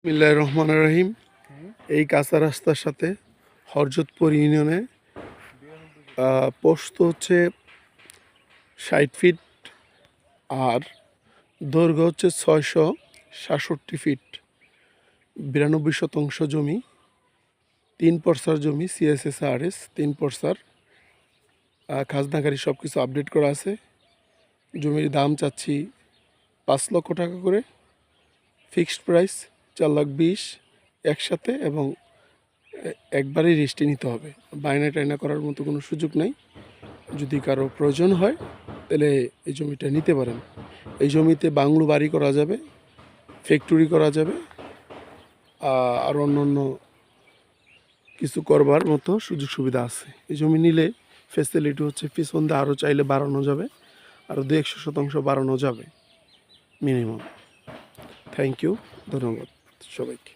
বিসমিল্লাহির রহমানির রহিম। এই কাঁচা রাস্তার সাথে হরজতপুর ইউনিয়নে পোস্ত হচ্ছে 60 ফিট আর দৈর্ঘ্য হচ্ছে 667 ফিট। 92 শতাংশ জমি, 3 পর্সার জমি, CSSRS 3 পর্সার, খাজনাগাড়ি সব কিছু আপডেট করা আছে। জমির দাম চাচ্ছি 5 লক্ষ টাকা করে, ফিক্সড প্রাইস 4,20,000 একসাথে, এবং একবারই রেস্টে নিতে হবে। বায়না টায়না করার মতো কোনো সুযোগ নেই। যদি কারো প্রয়োজন হয় তাহলে এই জমিটা নিতে পারেন। এই জমিতে বাংলো বাড়ি করা যাবে, ফ্যাক্টরি করা যাবে, আর অন্য কিছু করবার মতো সুযোগ সুবিধা আছে। এই জমি নিলে ফ্যাসিলিটি হচ্ছে পিছন দিয়ে আরও চাইলে বাড়ানো যাবে, আরও 200% বাড়ানো যাবে মিনিমাম। থ্যাংক ইউ, ধন্যবাদ সবাইকে।